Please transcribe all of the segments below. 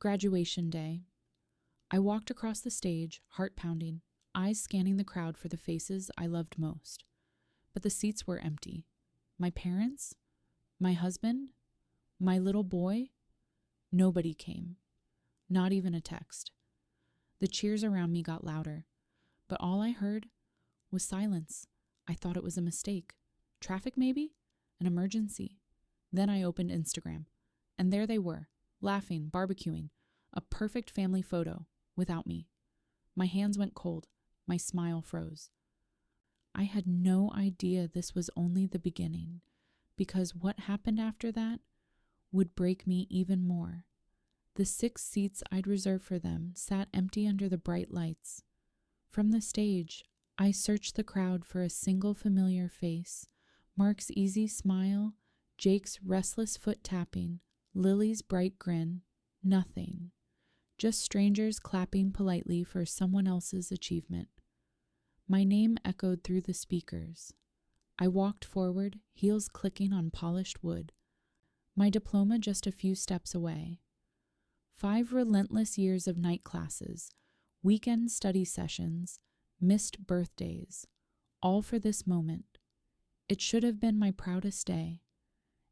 Graduation day. I walked across the stage, heart pounding, eyes scanning the crowd for the faces I loved most. But the seats were empty. My parents? My husband? My little boy? Nobody came. Not even a text. The cheers around me got louder, but all I heard was silence. I thought it was a mistake. Traffic, maybe? An emergency. Then I opened Instagram, and there they were, laughing, barbecuing, a perfect family photo, without me. My hands went cold. My smile froze. I had no idea this was only the beginning, because what happened after that would break me even more. The 6 seats I'd reserved for them sat empty under the bright lights. From the stage, I searched the crowd for a single familiar face. Mark's easy smile, Jake's restless foot tapping, Lily's bright grin. Nothing. Just strangers clapping politely for someone else's achievement. My name echoed through the speakers. I walked forward, heels clicking on polished wood. My diploma just a few steps away. 5 relentless years of night classes, weekend study sessions, missed birthdays, all for this moment. It should have been my proudest day.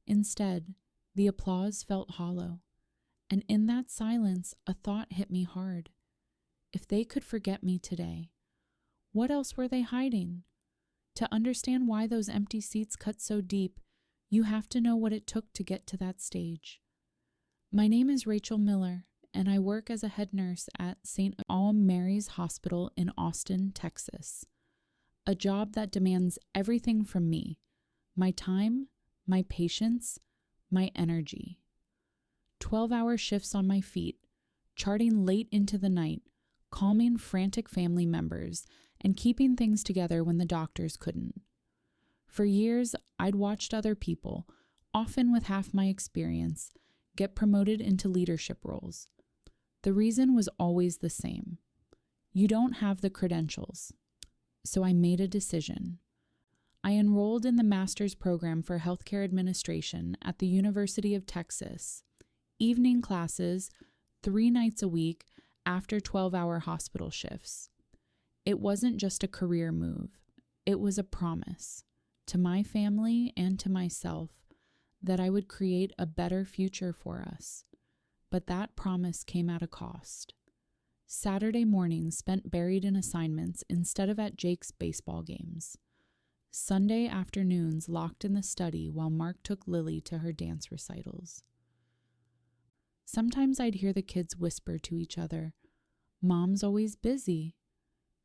Instead, the applause felt hollow, and in that silence, a thought hit me hard. If they could forget me today, what else were they hiding? To understand why those empty seats cut so deep, you have to know what it took to get to that stage. My name is Rachel Miller, and I work as a head nurse at St. All Mary's Hospital in Austin, Texas. A job that demands everything from me: my time, my patience, my energy. 12-hour shifts on my feet, charting late into the night, calming frantic family members, and keeping things together when the doctors couldn't. For years, I'd watched other people, often with half my experience, get promoted into leadership roles. The reason was always the same. You don't have the credentials. So I made a decision. I enrolled in the master's program for healthcare administration at the University of Texas. Evening classes, 3 nights a week, after 12-hour hospital shifts. It wasn't just a career move. It was a promise to my family and to myself that I would create a better future for us. But that promise came at a cost. Saturday mornings spent buried in assignments instead of at Jake's baseball games. Sunday afternoons locked in the study while Mark took Lily to her dance recitals. Sometimes I'd hear the kids whisper to each other, "Mom's always busy."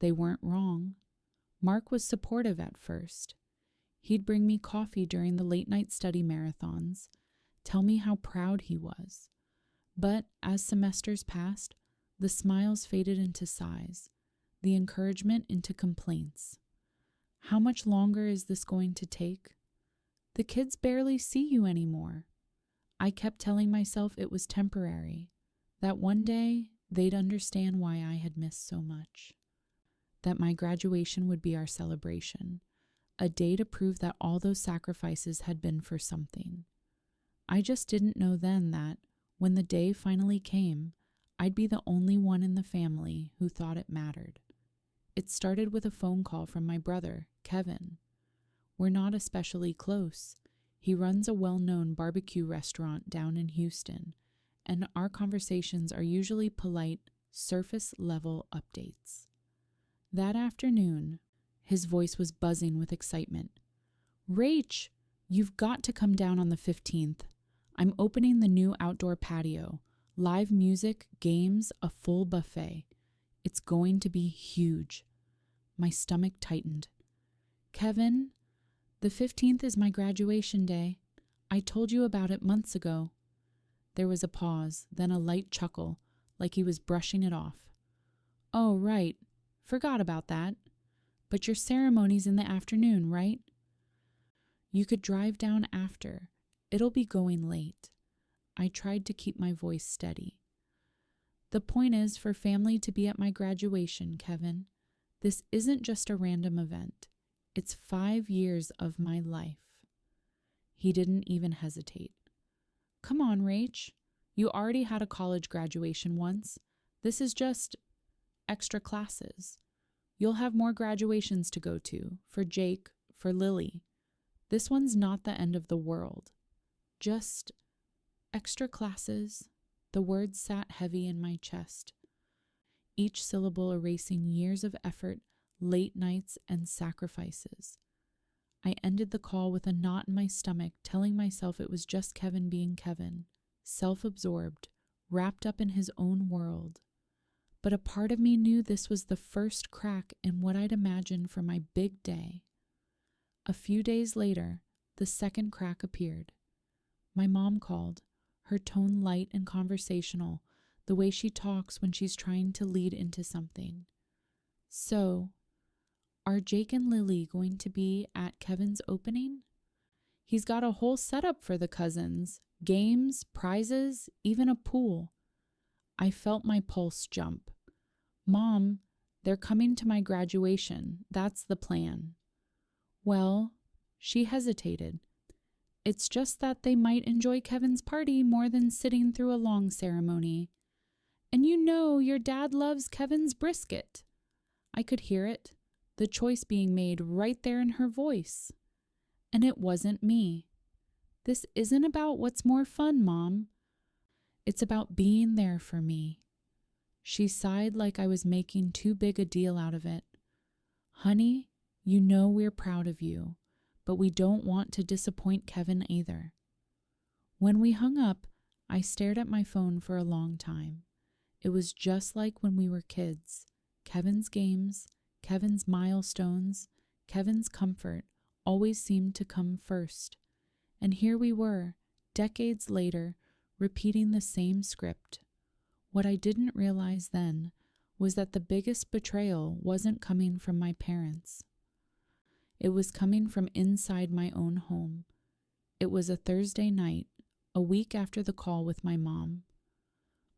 They weren't wrong. Mark was supportive at first. He'd bring me coffee during the late-night study marathons, tell me how proud he was. But as semesters passed, the smiles faded into sighs, the encouragement into complaints. How much longer is this going to take? The kids barely see you anymore. I kept telling myself it was temporary, that one day they'd understand why I had missed so much. That my graduation would be our celebration, a day to prove that all those sacrifices had been for something. I just didn't know then that, when the day finally came, I'd be the only one in the family who thought it mattered. It started with a phone call from my brother, Kevin. We're not especially close. He runs a well-known barbecue restaurant down in Houston, and our conversations are usually polite, surface-level updates. That afternoon, his voice was buzzing with excitement. "Rach, you've got to come down on the 15th. I'm opening the new outdoor patio. Live music, games, a full buffet. It's going to be huge." My stomach tightened. "Kevin, the 15th is my graduation day. I told you about it months ago." There was a pause, then a light chuckle, like he was brushing it off. "Oh, right. Forgot about that. But your ceremony's in the afternoon, right?" "You could drive down after. It'll be going late." I tried to keep my voice steady. "The point is for family to be at my graduation, Kevin. This isn't just a random event. It's 5 years of my life." He didn't even hesitate. "Come on, Rach. You already had a college graduation once. This is just extra classes. You'll have more graduations to go to, for Jake, for Lily. This one's not the end of the world. Just extra classes. The words sat heavy in my chest, each syllable erasing years of effort, late nights, and sacrifices. I ended the call with a knot in my stomach, telling myself it was just Kevin being Kevin, self-absorbed, wrapped up in his own world. But a part of me knew this was the first crack in what I'd imagined for my big day. A few days later, the second crack appeared. My mom called, her tone light and conversational, the way she talks when she's trying to lead into something. So, are Jake and Lily going to be at Kevin's opening? He's got a whole setup for the cousins, games, prizes, even a pool. I felt my pulse jump. Mom, they're coming to my graduation. That's the plan. Well, she hesitated. It's just that they might enjoy Kevin's party more than sitting through a long ceremony. And you know your dad loves Kevin's brisket. I could hear it, the choice being made right there in her voice. And it wasn't me. This isn't about what's more fun, Mom. It's about being there for me. She sighed like I was making too big a deal out of it. Honey, you know we're proud of you, but we don't want to disappoint Kevin either. When we hung up, I stared at my phone for a long time. It was just like when we were kids. Kevin's games, Kevin's milestones, Kevin's comfort always seemed to come first. And here we were, decades later, repeating the same script. What I didn't realize then was that the biggest betrayal wasn't coming from my parents. It was coming from inside my own home. It was a Thursday night, a week after the call with my mom.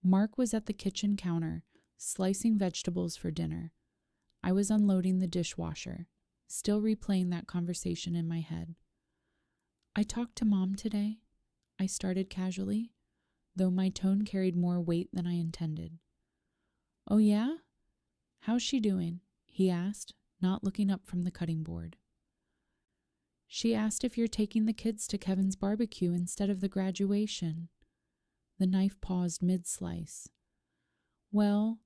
Mark was at the kitchen counter, slicing vegetables for dinner. I was unloading the dishwasher, still replaying that conversation in my head. I talked to Mom today, I started casually, though my tone carried more weight than I intended. Oh yeah? How's she doing? He asked, not looking up from the cutting board. She asked if you're taking the kids to Kevin's barbecue instead of the graduation. The knife paused mid-slice. Well,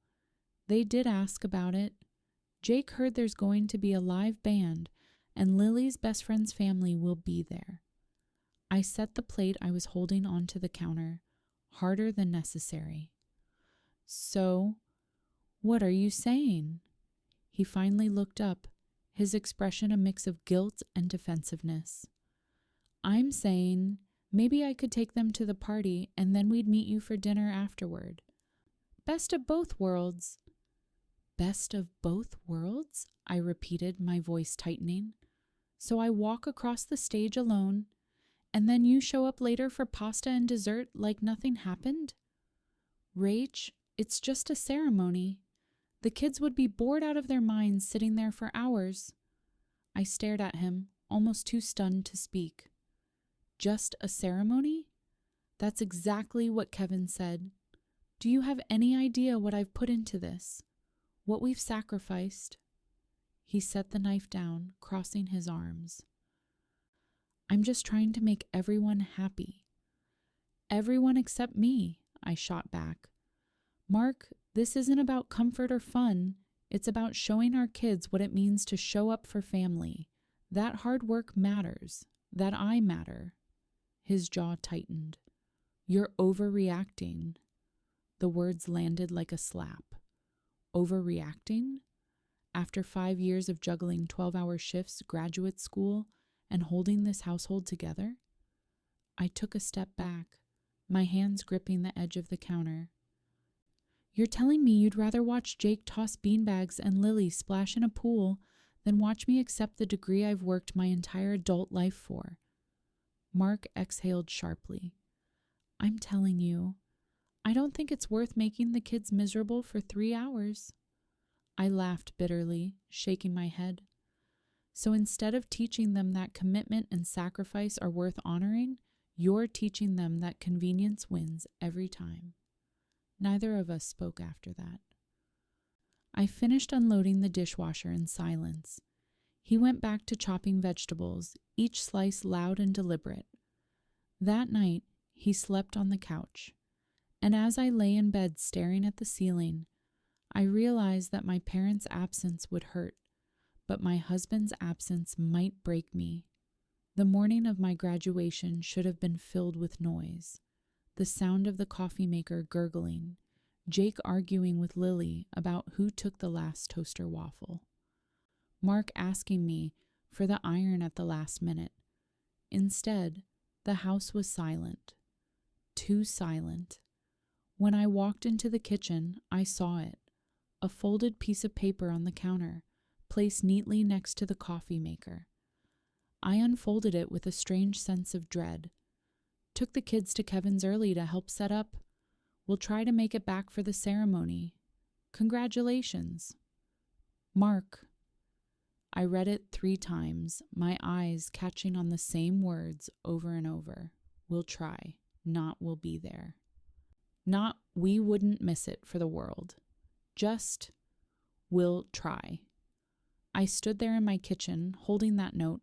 they did ask about it. Jake heard there's going to be a live band, and Lily's best friend's family will be there. I set the plate I was holding onto the counter, harder than necessary. So, what are you saying? He finally looked up, his expression a mix of guilt and defensiveness. I'm saying maybe I could take them to the party and then we'd meet you for dinner afterward. Best of both worlds. Best of both worlds? I repeated, my voice tightening. So I walk across the stage alone, and then you show up later for pasta and dessert like nothing happened? Rach, it's just a ceremony. The kids would be bored out of their minds sitting there for hours. I stared at him, almost too stunned to speak. Just a ceremony? That's exactly what Kevin said. Do you have any idea what I've put into this? What we've sacrificed? He set the knife down, crossing his arms. I'm just trying to make everyone happy. Everyone except me, I shot back. Mark, this isn't about comfort or fun. It's about showing our kids what it means to show up for family. That hard work matters. That I matter. His jaw tightened. You're overreacting. The words landed like a slap. Overreacting? After 5 years of juggling 12-hour shifts, graduate school, and holding this household together? I took a step back, my hands gripping the edge of the counter. You're telling me you'd rather watch Jake toss beanbags and Lily splash in a pool than watch me accept the degree I've worked my entire adult life for. Mark exhaled sharply. I'm telling you, I don't think it's worth making the kids miserable for 3 hours. I laughed bitterly, shaking my head. So instead of teaching them that commitment and sacrifice are worth honoring, You're teaching them that convenience wins every time." Neither of us spoke after that. I finished unloading the dishwasher in silence. He went back to chopping vegetables, each slice loud and deliberate. That night, he slept on the couch, and as I lay in bed staring at the ceiling, I realized that my parents' absence would hurt, but my husband's absence might break me. The morning of my graduation should have been filled with noise. The sound of the coffee maker gurgling, Jake arguing with Lily about who took the last toaster waffle, Mark asking me for the iron at the last minute. Instead, the house was silent. Too silent. When I walked into the kitchen, I saw it. A folded piece of paper on the counter, placed neatly next to the coffee maker. I unfolded it with a strange sense of dread. Took the kids to Kevin's early to help set up. We'll try to make it back for the ceremony. Congratulations. Mark. I read it 3 times, my eyes catching on the same words over and over. We'll try, not we'll be there. Not we wouldn't miss it for the world. Just, we'll try. I stood there in my kitchen, holding that note,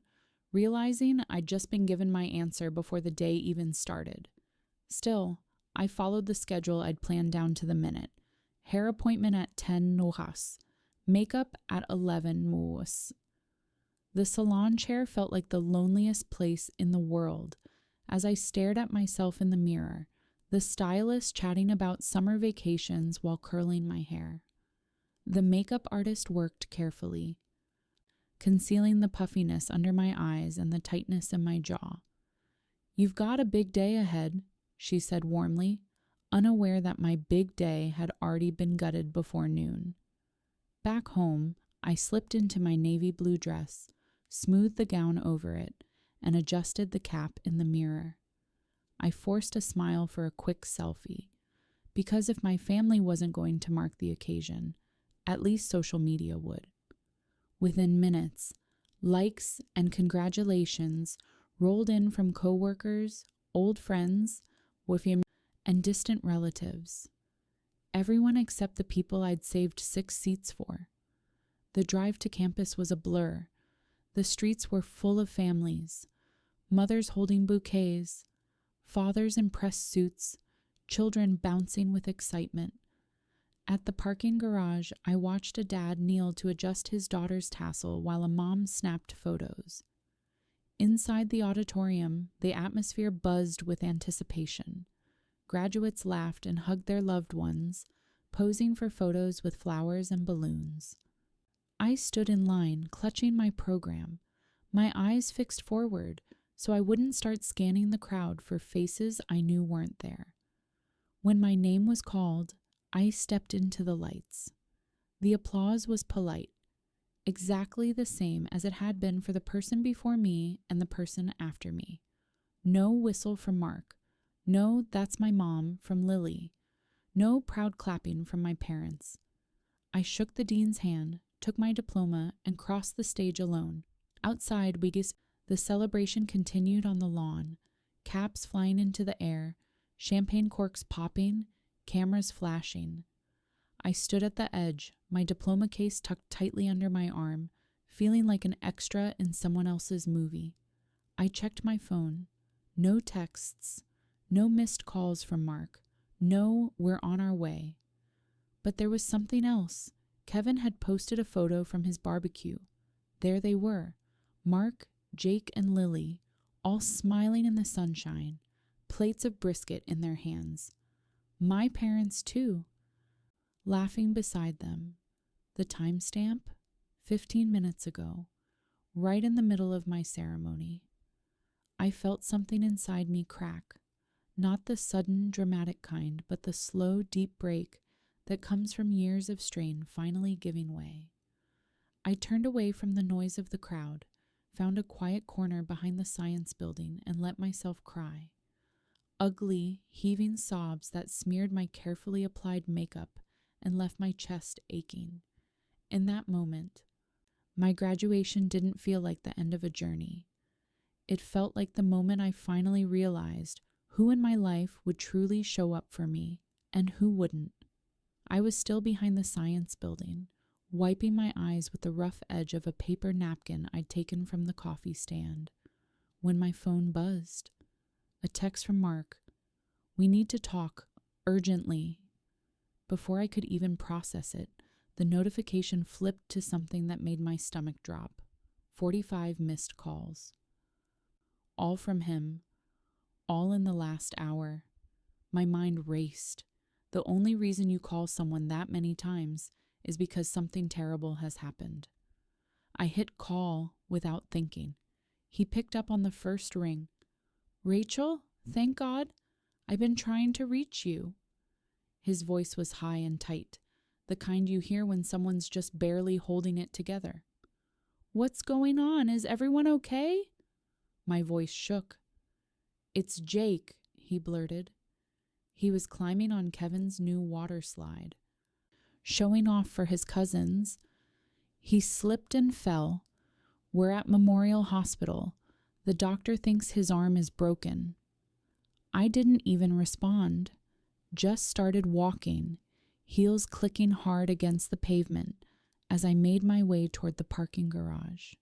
realizing I'd just been given my answer before the day even started. Still, I followed the schedule I'd planned down to the minute. Hair appointment at 10 nuhas. Makeup at 11 muus. The salon chair felt like the loneliest place in the world as I stared at myself in the mirror, the stylist chatting about summer vacations while curling my hair. The makeup artist worked carefully, concealing the puffiness under my eyes and the tightness in my jaw. "You've got a big day ahead," she said warmly, unaware that my big day had already been gutted before noon. Back home, I slipped into my navy blue dress, smoothed the gown over it, and adjusted the cap in the mirror. I forced a smile for a quick selfie, because if my family wasn't going to mark the occasion, at least social media would. Within minutes, likes and congratulations rolled in from coworkers, old friends, and distant relatives. Everyone except the people I'd saved 6 seats for. The drive to campus was a blur. The streets were full of families, mothers holding bouquets, fathers in pressed suits, children bouncing with excitement. At the parking garage, I watched a dad kneel to adjust his daughter's tassel while a mom snapped photos. Inside the auditorium, the atmosphere buzzed with anticipation. Graduates laughed and hugged their loved ones, posing for photos with flowers and balloons. I stood in line, clutching my program, my eyes fixed forward so I wouldn't start scanning the crowd for faces I knew weren't there. When my name was called, I stepped into the lights. The applause was polite, exactly the same as it had been for the person before me and the person after me. No whistle from Mark. No, "That's my mom" from Lily. No proud clapping from my parents. I shook the dean's hand, took my diploma, and crossed the stage alone. Outside, the celebration continued on the lawn, caps flying into the air, champagne corks popping, cameras flashing. I stood at the edge, my diploma case tucked tightly under my arm, feeling like an extra in someone else's movie. I checked my phone. No texts, no missed calls from Mark. No, "We're on our way." But there was something else. Kevin had posted a photo from his barbecue. There they were, Mark, Jake, and Lily, all smiling in the sunshine, plates of brisket in their hands. My parents, too, laughing beside them. The timestamp? 15 minutes ago, right in the middle of my ceremony. I felt something inside me crack, not the sudden, dramatic kind, but the slow, deep break that comes from years of strain finally giving way. I turned away from the noise of the crowd, found a quiet corner behind the science building, and let myself cry. Ugly, heaving sobs that smeared my carefully applied makeup and left my chest aching. In that moment, my graduation didn't feel like the end of a journey. It felt like the moment I finally realized who in my life would truly show up for me and who wouldn't. I was still behind the science building, wiping my eyes with the rough edge of a paper napkin I'd taken from the coffee stand, when my phone buzzed. A text from Mark. "We need to talk, urgently." Before I could even process it, the notification flipped to something that made my stomach drop. 45 missed calls. All from him, all in the last hour. My mind raced. The only reason you call someone that many times is because something terrible has happened. I hit call without thinking. He picked up on the first ring. "Rachel, thank God. I've been trying to reach you." His voice was high and tight, the kind you hear when someone's just barely holding it together. "What's going on? Is everyone okay?" My voice shook. "It's Jake," he blurted. He was climbing on Kevin's new water slide, showing off for his cousins. He slipped and fell. "We're at Memorial Hospital. The doctor thinks his arm is broken." I didn't even respond, just started walking, heels clicking hard against the pavement as I made my way toward the parking garage.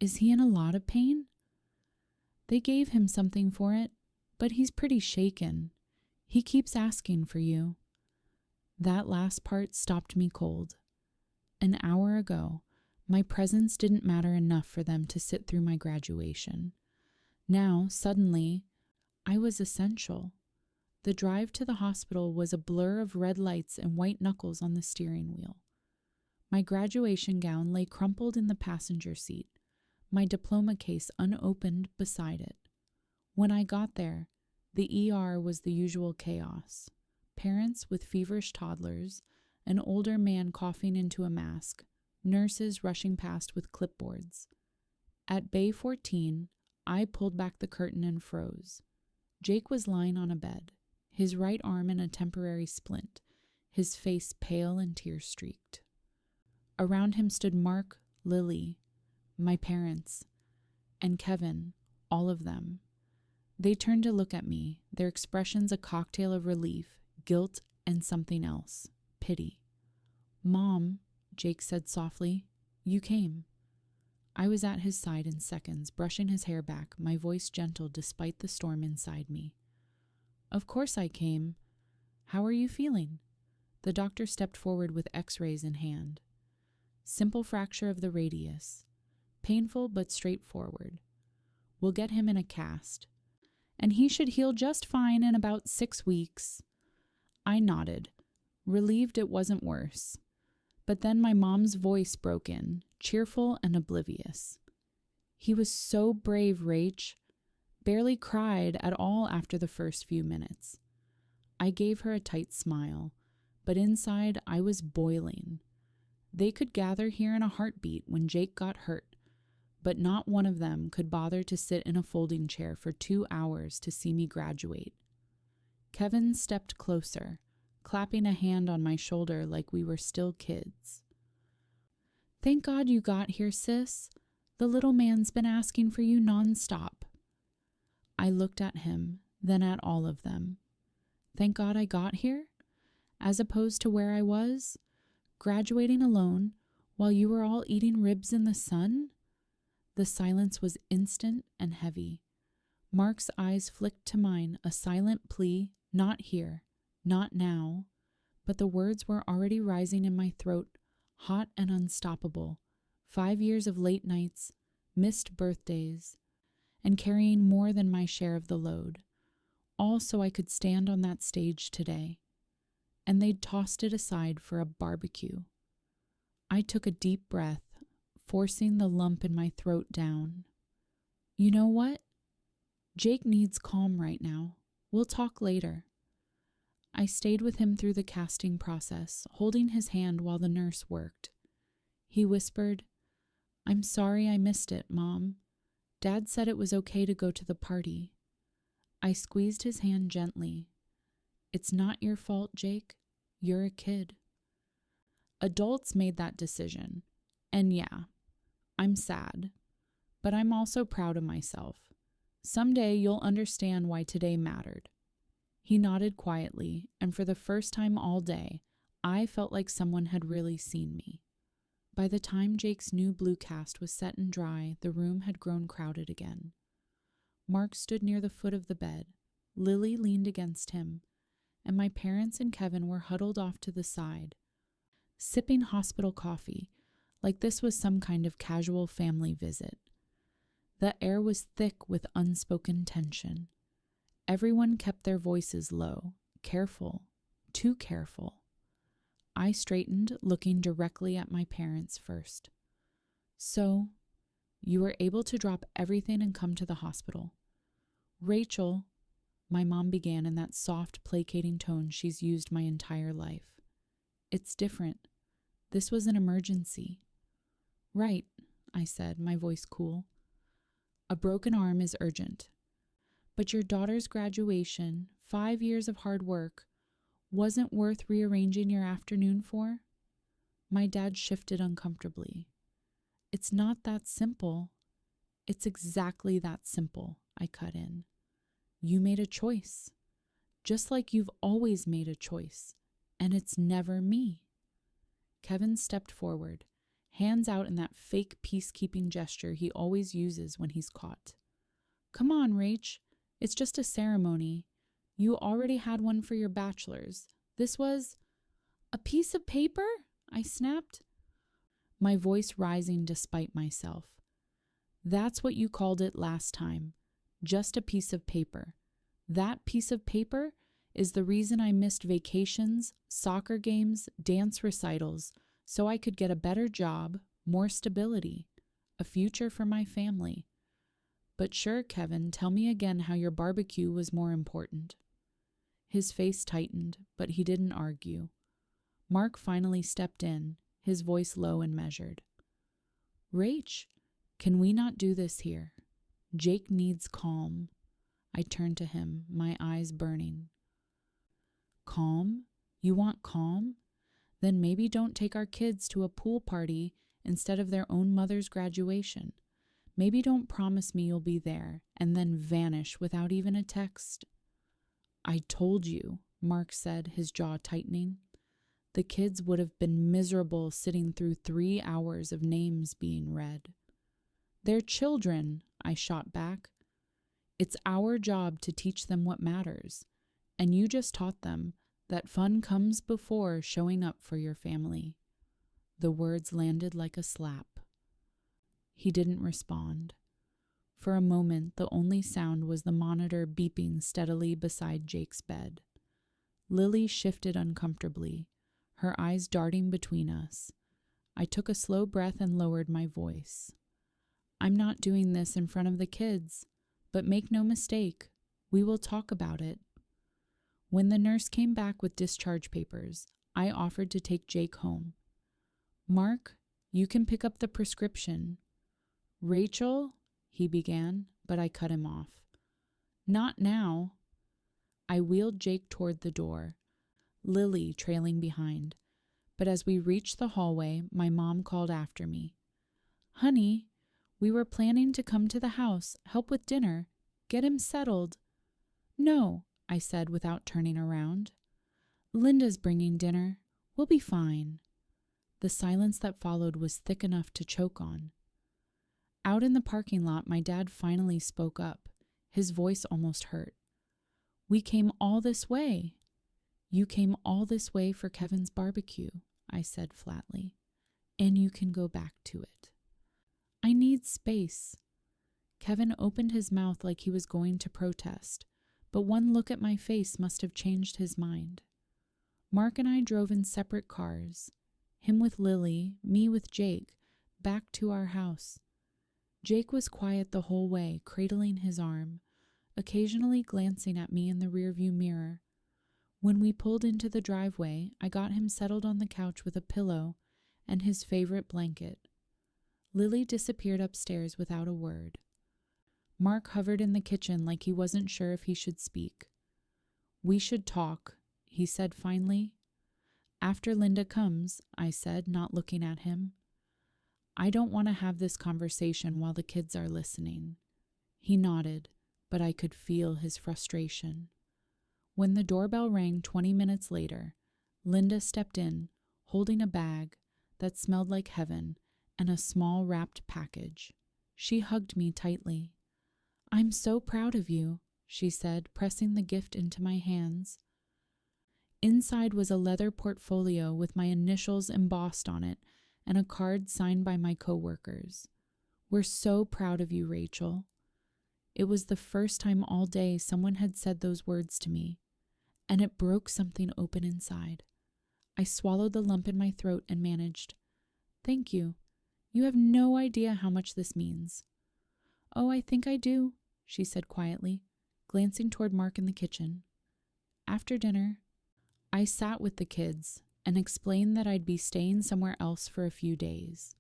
"Is he in a lot of pain?" "They gave him something for it, but he's pretty shaken. He keeps asking for you." That last part stopped me cold. An hour ago, my presence didn't matter enough for them to sit through my graduation. Now, suddenly, I was essential. The drive to the hospital was a blur of red lights and white knuckles on the steering wheel. My graduation gown lay crumpled in the passenger seat, my diploma case unopened beside it. When I got there, the ER was the usual chaos. Parents with feverish toddlers, an older man coughing into a mask, nurses rushing past with clipboards. At Bay 14, I pulled back the curtain and froze. Jake was lying on a bed, his right arm in a temporary splint, his face pale and tear-streaked. Around him stood Mark, Lily, my parents, and Kevin, all of them. They turned to look at me, their expressions a cocktail of relief, guilt, and something else, pity. "Mom," Jake said softly, "you came." I was at his side in seconds, brushing his hair back, my voice gentle despite the storm inside me. "Of course I came. How are you feeling?" The doctor stepped forward with x-rays in hand. "Simple fracture of the radius. Painful but straightforward. We'll get him in a cast. And he should heal just fine in about 6 weeks." I nodded, relieved it wasn't worse. But then my mom's voice broke in, cheerful and oblivious. "He was so brave, Rach. Barely cried at all after the first few minutes." I gave her a tight smile, but inside I was boiling. They could gather here in a heartbeat when Jake got hurt, but not one of them could bother to sit in a folding chair for 2 hours to see me graduate. Kevin stepped closer, clapping a hand on my shoulder like we were still kids. "Thank God you got here, sis. The little man's been asking for you nonstop." I looked at him, then at all of them. Thank God I got here? As opposed to where I was, graduating alone, while you were all eating ribs in the sun? The silence was instant and heavy. Mark's eyes flicked to mine, a silent plea, not here, not now. But the words were already rising in my throat, hot and unstoppable. 5 years of late nights, missed birthdays, and carrying more than my share of the load. All so I could stand on that stage today. And they'd tossed it aside for a barbecue. I took a deep breath, forcing the lump in my throat down. "You know what? Jake needs calm right now. We'll talk later." I stayed with him through the casting process, holding his hand while the nurse worked. He whispered, "I'm sorry I missed it, Mom. Dad said it was okay to go to the party." I squeezed his hand gently. "It's not your fault, Jake. You're a kid." Adults made that decision. And yeah, I'm sad. But I'm also proud of myself. Someday you'll understand why today mattered." He nodded quietly, and for the first time all day, I felt like someone had really seen me. By the time Jake's new blue cast was set and dry, the room had grown crowded again. Mark stood near the foot of the bed. Lily leaned against him, and my parents and Kevin were huddled off to the side, sipping hospital coffee, like this was some kind of casual family visit. The air was thick with unspoken tension. Everyone kept their voices low, careful, too careful. I straightened, looking directly at my parents first. "So, you were able to drop everything and come to the hospital. Rachel," my mom began in that soft, placating tone she's used my entire life. "It's different. This was an emergency." "Right," I said, my voice cool. "A broken arm is urgent. But your daughter's graduation, 5 years of hard work, wasn't worth rearranging your afternoon for?" My dad shifted uncomfortably. "It's not that simple." "It's exactly that simple," I cut in. "You made a choice, just like you've always made a choice, and it's never me." Kevin stepped forward, hands out in that fake peacekeeping gesture he always uses when he's caught. "Come on, Rach. It's just a ceremony. You already had one for your bachelor's. This was—" "A piece of paper?" I snapped, my voice rising despite myself. "That's what you called it last time. Just a piece of paper. That piece of paper is the reason I missed vacations, soccer games, dance recitals, so I could get a better job, more stability, a future for my family. But sure, Kevin, tell me again how your barbecue was more important." His face tightened, but he didn't argue. Mark finally stepped in, his voice low and measured. "Rach, can we not do this here? Jake needs calm." I turned to him, my eyes burning. "Calm? You want calm? Then maybe don't take our kids to a pool party instead of their own mother's graduation. Maybe don't promise me you'll be there and then vanish without even a text." "I told you," Mark said, his jaw tightening. "The kids would have been miserable sitting through 3 hours of names being read." "They're children," I shot back. "It's our job to teach them what matters, and you just taught them that fun comes before showing up for your family." The words landed like a slap. He didn't respond. For a moment, the only sound was the monitor beeping steadily beside Jake's bed. Lily shifted uncomfortably, her eyes darting between us. I took a slow breath and lowered my voice. "I'm not doing this in front of the kids, but make no mistake, we will talk about it." When the nurse came back with discharge papers, I offered to take Jake home. "Mark, you can pick up the prescription." "Rachel," he began, but I cut him off. "Not now." I wheeled Jake toward the door, Lily trailing behind. But as we reached the hallway, my mom called after me. "Honey, we were planning to come to the house, help with dinner, get him settled." "No," I said without turning around. "Linda's bringing dinner. We'll be fine." The silence that followed was thick enough to choke on. Out in the parking lot, my dad finally spoke up, his voice almost hurt. "We came all this way." "You came all this way for Kevin's barbecue," I said flatly, "and you can go back to it." "I need space." Kevin opened his mouth like he was going to protest, but one look at my face must have changed his mind. Mark and I drove in separate cars, him with Lily, me with Jake, back to our house. Jake was quiet the whole way, cradling his arm, occasionally glancing at me in the rearview mirror. When we pulled into the driveway, I got him settled on the couch with a pillow and his favorite blanket. Lily disappeared upstairs without a word. Mark hovered in the kitchen like he wasn't sure if he should speak. "We should talk," he said finally. "After Linda comes," I said, not looking at him. "I don't want to have this conversation while the kids are listening." He nodded, but I could feel his frustration. When the doorbell rang 20 minutes later, Linda stepped in, holding a bag that smelled like heaven and a small wrapped package. She hugged me tightly. "I'm so proud of you," she said, pressing the gift into my hands. Inside was a leather portfolio with my initials embossed on it and a card signed by my coworkers. "We're so proud of you, Rachel." It was the first time all day someone had said those words to me, and it broke something open inside. I swallowed the lump in my throat and managed, "Thank you. You have no idea how much this means." "Oh, I think I do," she said quietly, glancing toward Mark in the kitchen. After dinner, I sat with the kids and explained that I'd be staying somewhere else for a few days.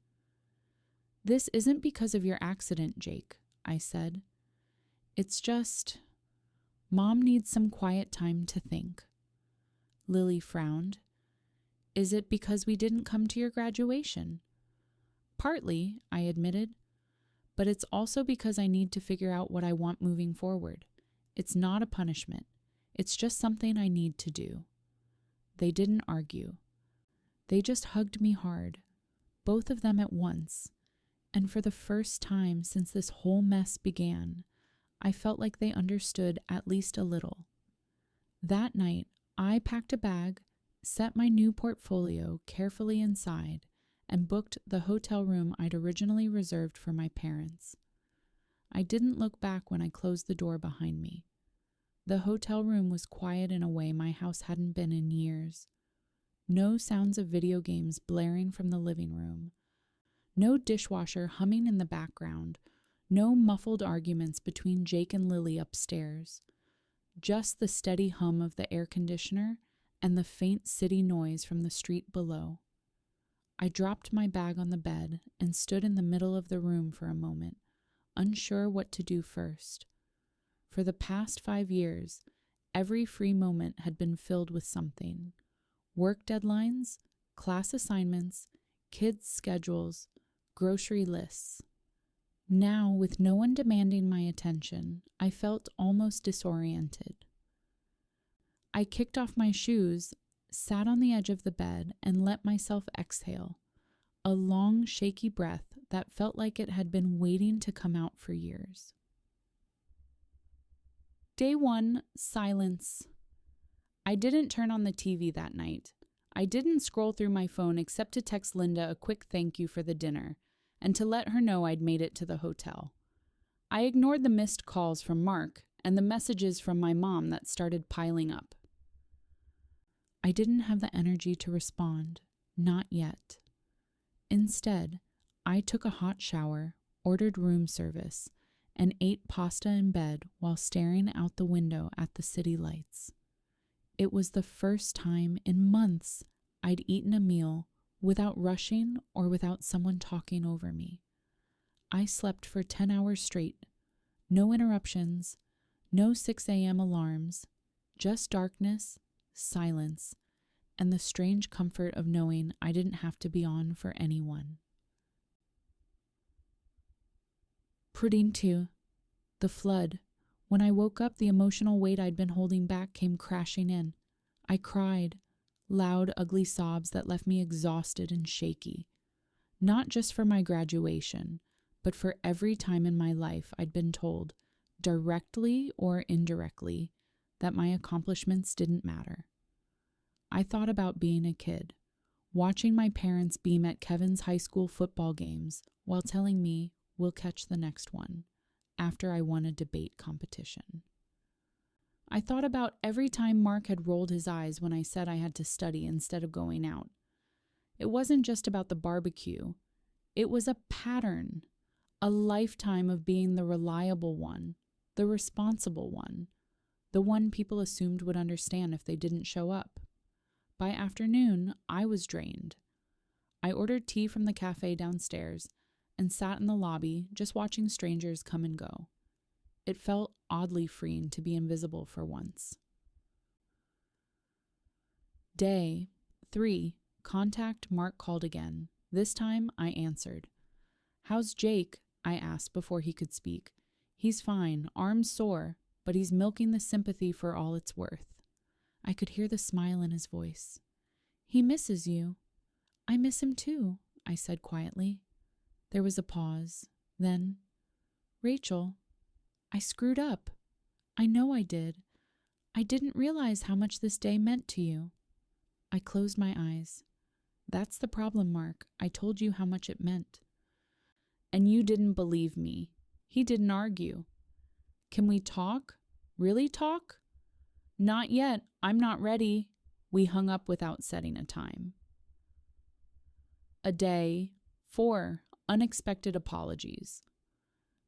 "This isn't because of your accident, Jake," I said. "It's just, Mom needs some quiet time to think." Lily frowned. "Is it because we didn't come to your graduation?" "Partly," I admitted, "but it's also because I need to figure out what I want moving forward. It's not a punishment. It's just something I need to do." They didn't argue. They just hugged me hard, both of them at once, and for the first time since this whole mess began, I felt like they understood at least a little. That night, I packed a bag, set my new portfolio carefully inside, and booked the hotel room I'd originally reserved for my parents. I didn't look back when I closed the door behind me. The hotel room was quiet in a way my house hadn't been in years. No sounds of video games blaring from the living room. No dishwasher humming in the background. No muffled arguments between Jake and Lily upstairs. Just the steady hum of the air conditioner and the faint city noise from the street below. I dropped my bag on the bed and stood in the middle of the room for a moment, unsure what to do first. For the past 5 years, every free moment had been filled with something. Work deadlines, class assignments, kids' schedules, grocery lists. Now, with no one demanding my attention, I felt almost disoriented. I kicked off my shoes, sat on the edge of the bed, and let myself exhale, a long, shaky breath that felt like it had been waiting to come out for years. Day 1, silence. I didn't turn on the TV that night. I didn't scroll through my phone except to text Linda a quick thank you for the dinner, and to let her know I'd made it to the hotel. I ignored the missed calls from Mark and the messages from my mom that started piling up. I didn't have the energy to respond, not yet. Instead, I took a hot shower, ordered room service, and ate pasta in bed while staring out the window at the city lights. It was the first time in months I'd eaten a meal without rushing or without someone talking over me. I slept for 10 hours straight, no interruptions, no 6 a.m. alarms, just darkness, silence, and the strange comfort of knowing I didn't have to be on for anyone. Pudding 2. The flood. When I woke up, the emotional weight I'd been holding back came crashing in. I cried, loud, ugly sobs that left me exhausted and shaky. Not just for my graduation, but for every time in my life I'd been told, directly or indirectly, that my accomplishments didn't matter. I thought about being a kid, watching my parents beam at Kevin's high school football games while telling me, "We'll catch the next one," after I won a debate competition. I thought about every time Mark had rolled his eyes when I said I had to study instead of going out. It wasn't just about the barbecue. It was a pattern, a lifetime of being the reliable one, the responsible one, the one people assumed would understand if they didn't show up. By afternoon, I was drained. I ordered tea from the cafe downstairs and sat in the lobby just watching strangers come and go. It felt oddly freeing to be invisible for once. Day 3. Contact Mark called again. This time I answered. "How's Jake?" I asked before he could speak. He's fine, arms sore, but he's milking the sympathy for all it's worth. I could hear the smile in his voice. He misses you. I miss him too, I said quietly. There was a pause. Then, Rachel, I screwed up. I know I did. I didn't realize how much this day meant to you. I closed my eyes. That's the problem, Mark. I told you how much it meant. And you didn't believe me. He didn't argue. Can we talk? Really talk? Not yet. I'm not ready. We hung up without setting a time. A day. 4 unexpected apologies.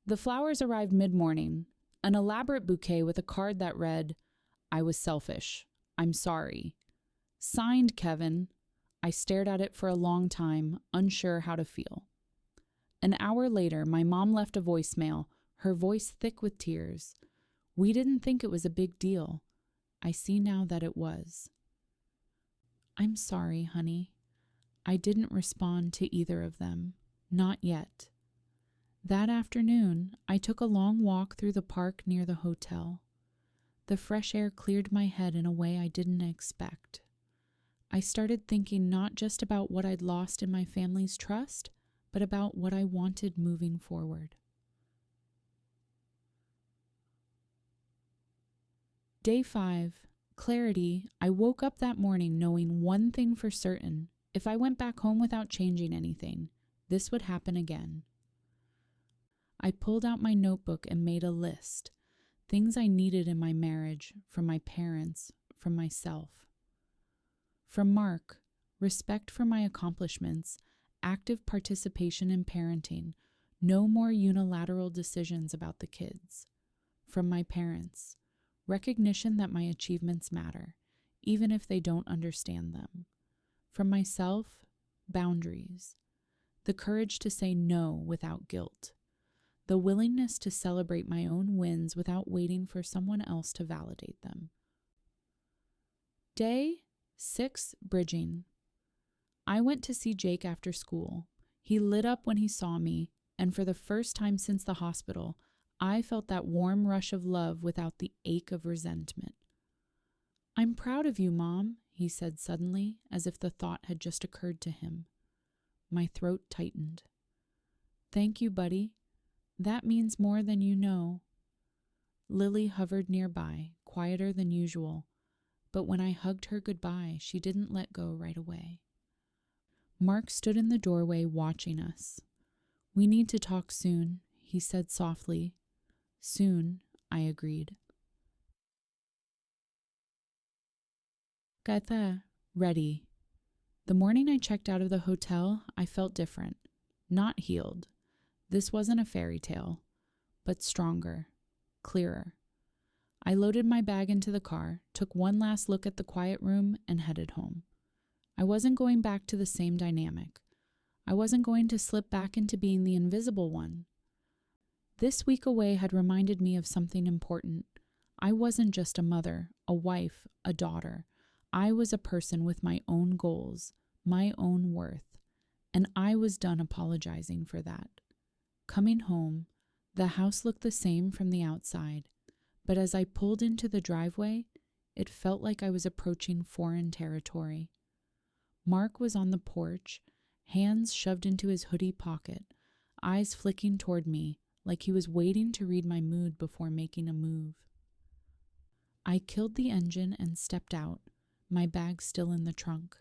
The flowers arrived mid-morning, an elaborate bouquet with a card that read, I was selfish. I'm sorry. Signed, Kevin. I stared at it for a long time, unsure how to feel. An hour later, my mom left a voicemail, her voice thick with tears. We didn't think it was a big deal. I see now that it was. I'm sorry, honey. I didn't respond to either of them. Not yet. That afternoon, I took a long walk through the park near the hotel. The fresh air cleared my head in a way I didn't expect. I started thinking not just about what I'd lost in my family's trust, but about what I wanted moving forward. Day 5. Clarity. I woke up that morning knowing one thing for certain. If I went back home without changing anything, this would happen again. I pulled out my notebook and made a list. Things I needed in my marriage, from my parents, from myself. From Mark, respect for my accomplishments, active participation in parenting, no more unilateral decisions about the kids. From my parents, recognition that my achievements matter, even if they don't understand them. From myself, boundaries, the courage to say no without guilt, the willingness to celebrate my own wins without waiting for someone else to validate them. Day 6. Bridging. I went to see Jake after school. He lit up when he saw me, and for the first time since the hospital, I felt that warm rush of love without the ache of resentment. I'm proud of you, Mom, he said suddenly, as if the thought had just occurred to him. My throat tightened. Thank you, buddy. That means more than you know. Lily hovered nearby, quieter than usual, but when I hugged her goodbye, she didn't let go right away. Mark stood in the doorway watching us. We need to talk soon, he said softly. Soon, I agreed. Gata, ready. The morning I checked out of the hotel, I felt different. Not healed. This wasn't a fairy tale, but stronger, clearer. I loaded my bag into the car, took one last look at the quiet room, and headed home. I wasn't going back to the same dynamic. I wasn't going to slip back into being the invisible one. This week away had reminded me of something important. I wasn't just a mother, a wife, a daughter. I was a person with my own goals, my own worth, and I was done apologizing for that. Coming home, the house looked the same from the outside, but as I pulled into the driveway, it felt like I was approaching foreign territory. Mark was on the porch, hands shoved into his hoodie pocket, eyes flicking toward me, like he was waiting to read my mood before making a move. I killed the engine and stepped out, my bag still in the trunk.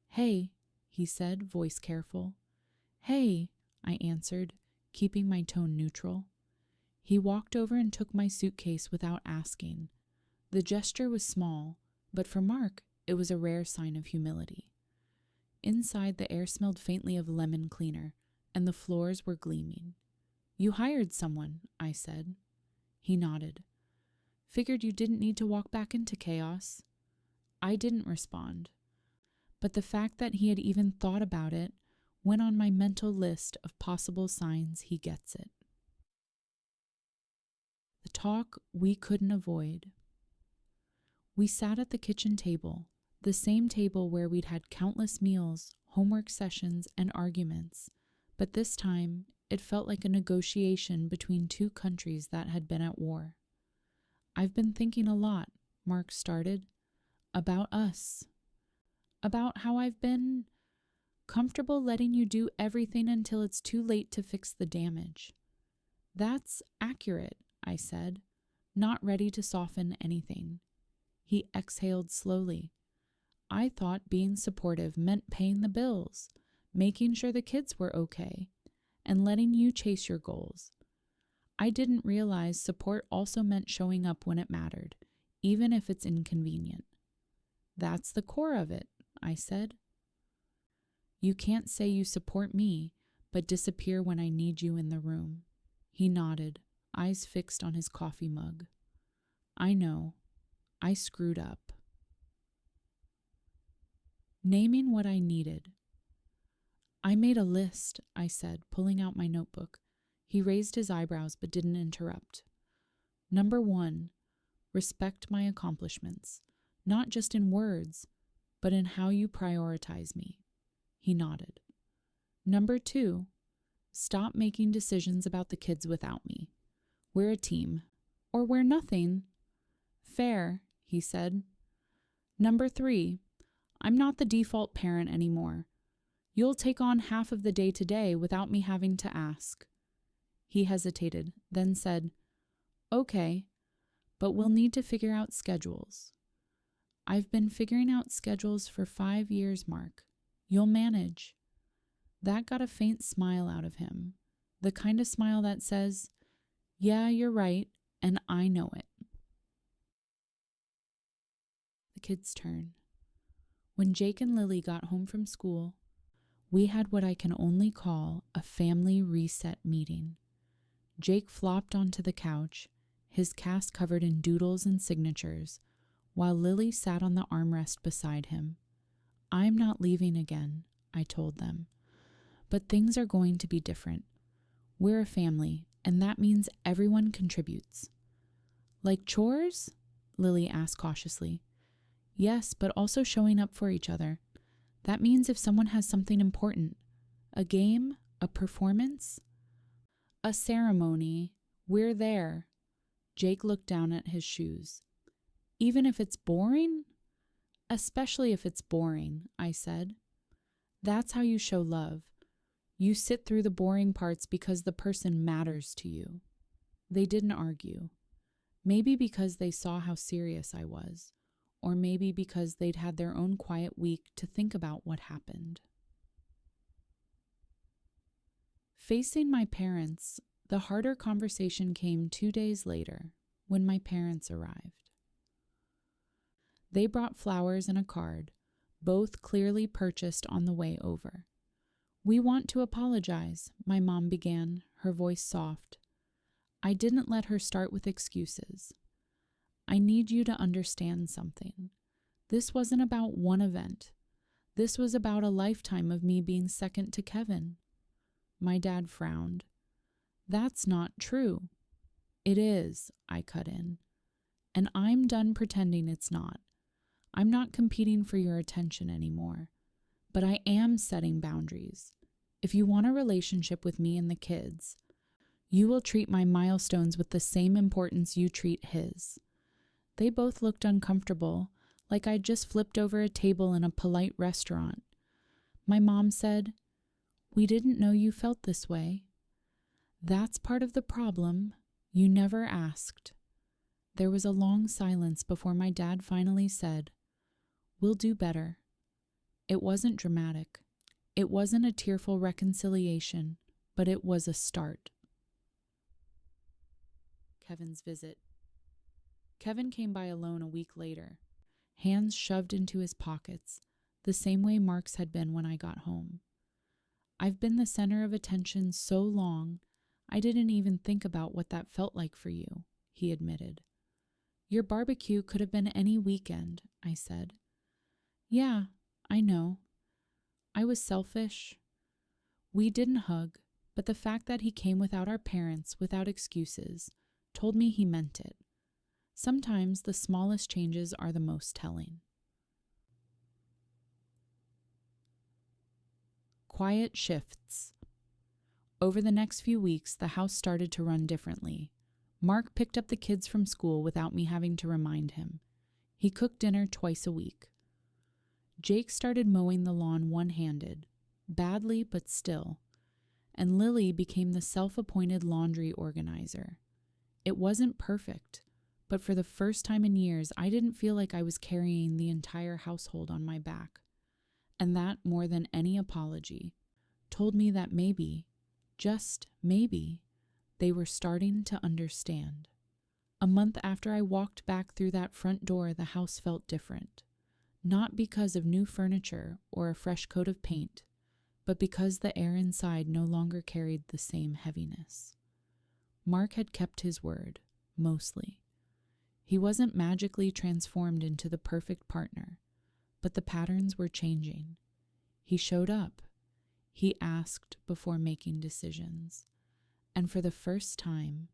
Hey, he said, voice careful. Hey, I answered, keeping my tone neutral. He walked over and took my suitcase without asking. The gesture was small, but for Mark, it was a rare sign of humility. Inside, the air smelled faintly of lemon cleaner, and the floors were gleaming. You hired someone, I said. He nodded. Figured you didn't need to walk back into chaos. I didn't respond, but the fact that he had even thought about it went on my mental list of possible signs he gets it. The talk we couldn't avoid. We sat at the kitchen table, the same table where we'd had countless meals, homework sessions, and arguments, but this time it felt like a negotiation between two countries that had been at war. "I've been thinking a lot," Mark started, "about us. About how I've been comfortable letting you do everything until it's too late to fix the damage." "That's accurate," I said, not ready to soften anything. He exhaled slowly. "I thought being supportive meant paying the bills, making sure the kids were okay, and letting you chase your goals. I didn't realize support also meant showing up when it mattered, even if it's inconvenient." "That's the core of it," I said. "You can't say you support me, but disappear when I need you in the room." He nodded, eyes fixed on his coffee mug. "I know. I screwed up." Naming what I needed. "I made a list," I said, pulling out my notebook. He raised his eyebrows but didn't interrupt. "Number 1, respect my accomplishments, not just in words, but in how you prioritize me." He nodded. "Number 2, stop making decisions about the kids without me. We're a team. Or we're nothing." "Fair," he said. "Number 3, I'm not the default parent anymore. You'll take on half of the day-to-day without me having to ask." He hesitated, then said, "Okay, but we'll need to figure out schedules." "I've been figuring out schedules for 5 years, Mark. You'll manage." That got a faint smile out of him, the kind of smile that says, "Yeah, you're right, and I know it." The kids' turn. When Jake and Lily got home from school, we had what I can only call a family reset meeting. Jake flopped onto the couch, his cast covered in doodles and signatures, while Lily sat on the armrest beside him. "I'm not leaving again," I told them. "But things are going to be different. We're a family, and that means everyone contributes." "Like chores?" Lily asked cautiously. "Yes, but also showing up for each other. That means if someone has something important, a game, a performance, a ceremony, we're there." Jake looked down at his shoes. "Even if it's boring?" "Especially if it's boring," I said. "That's how you show love. You sit through the boring parts because the person matters to you." They didn't argue. Maybe because they saw how serious I was, or maybe because they'd had their own quiet week to think about what happened. Facing my parents, the harder conversation came 2 days later, when my parents arrived. They brought flowers and a card, both clearly purchased on the way over. "We want to apologize," my mom began, her voice soft. I didn't let her start with excuses. "I need you to understand something. This wasn't about one event. This was about a lifetime of me being second to Kevin." My dad frowned. "That's not true." "It is," I cut in. "And I'm done pretending it's not. I'm not competing for your attention anymore. But I am setting boundaries. If you want a relationship with me and the kids, you will treat my milestones with the same importance you treat his." They both looked uncomfortable, like I'd just flipped over a table in a polite restaurant. My mom said, "We didn't know you felt this way." "That's part of the problem. You never asked." There was a long silence before my dad finally said, "We'll do better." It wasn't dramatic. It wasn't a tearful reconciliation, but it was a start. Kevin's visit. Kevin came by alone a week later, hands shoved into his pockets, the same way Mark's had been when I got home. "I've been the center of attention so long, I didn't even think about what that felt like for you," he admitted. "Your barbecue could have been any weekend," I said. "Yeah, I know. I was selfish." We didn't hug, but the fact that he came without our parents, without excuses, told me he meant it. Sometimes the smallest changes are the most telling. Quiet shifts. Over the next few weeks, the house started to run differently. Mark picked up the kids from school without me having to remind him. He cooked dinner twice a week. Jake started mowing the lawn one-handed, badly but still, and Lily became the self-appointed laundry organizer. It wasn't perfect, but for the first time in years, I didn't feel like I was carrying the entire household on my back. And that, more than any apology, told me that maybe, just maybe, they were starting to understand. A month after I walked back through that front door, the house felt different. Not because of new furniture or a fresh coat of paint, but because the air inside no longer carried the same heaviness. Mark had kept his word, mostly. He wasn't magically transformed into the perfect partner, but the patterns were changing. He showed up. He asked before making decisions. And for the first time,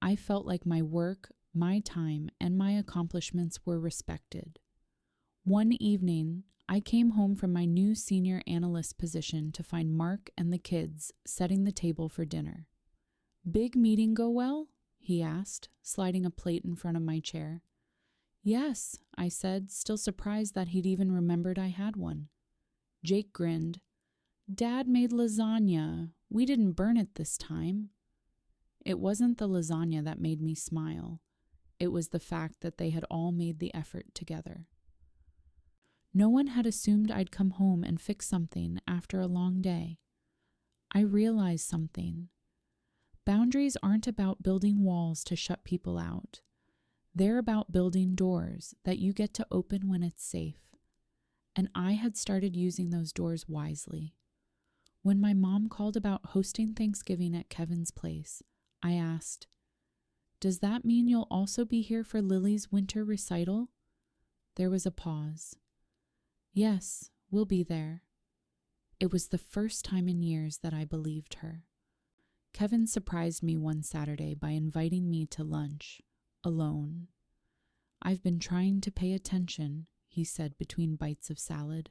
I felt like my work, my time, and my accomplishments were respected. One evening, I came home from my new senior analyst position to find Mark and the kids setting the table for dinner. "Big meeting go well?" he asked, sliding a plate in front of my chair. "Yes," I said, still surprised that he'd even remembered I had one. Jake grinned. "Dad made lasagna. We didn't burn it this time." It wasn't the lasagna that made me smile. It was the fact that they had all made the effort together. No one had assumed I'd come home and fix something after a long day. I realized something. Boundaries aren't about building walls to shut people out. They're about building doors that you get to open when it's safe. And I had started using those doors wisely. When my mom called about hosting Thanksgiving at Kevin's place, I asked, "Does that mean you'll also be here for Lily's winter recital?" There was a pause. "Yes, we'll be there." It was the first time in years that I believed her. Kevin surprised me one Saturday by inviting me to lunch, alone. "I've been trying to pay attention," he said between bites of salad.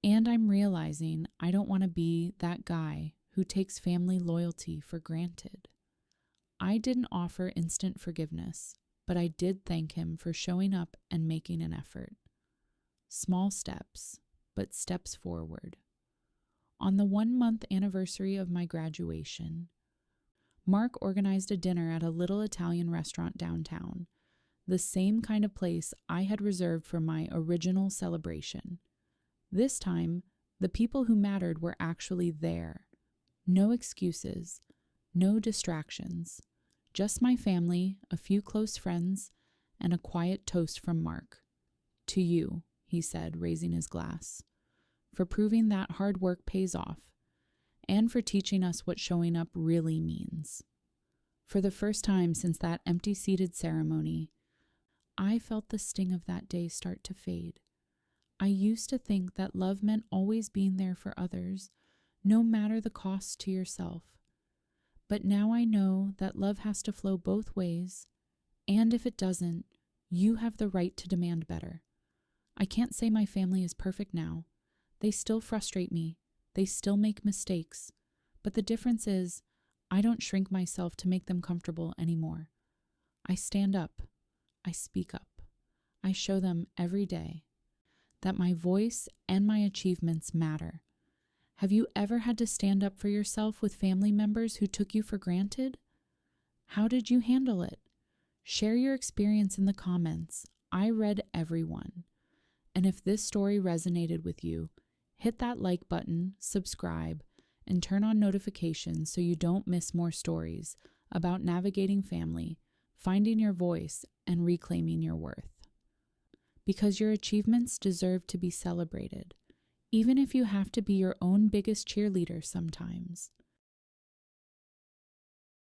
"And I'm realizing I don't want to be that guy who takes family loyalty for granted." I didn't offer instant forgiveness, but I did thank him for showing up and making an effort. Small steps, but steps forward. On the 1-month anniversary of my graduation, Mark organized a dinner at a little Italian restaurant downtown, the same kind of place I had reserved for my original celebration. This time, the people who mattered were actually there. No excuses, no distractions, just my family, a few close friends, and a quiet toast from Mark. "To you," he said, raising his glass, "for proving that hard work pays off, and for teaching us what showing up really means." For the first time since that empty-seated ceremony, I felt the sting of that day start to fade. I used to think that love meant always being there for others, no matter the cost to yourself. But now I know that love has to flow both ways, and if it doesn't, you have the right to demand better. I can't say my family is perfect now. They still frustrate me. They still make mistakes. But the difference is, I don't shrink myself to make them comfortable anymore. I stand up. I speak up. I show them every day that my voice and my achievements matter. Have you ever had to stand up for yourself with family members who took you for granted? How did you handle it? Share your experience in the comments. I read everyone. And if this story resonated with you, hit that like button, subscribe, and turn on notifications so you don't miss more stories about navigating family, finding your voice, and reclaiming your worth. Because your achievements deserve to be celebrated, even if you have to be your own biggest cheerleader sometimes.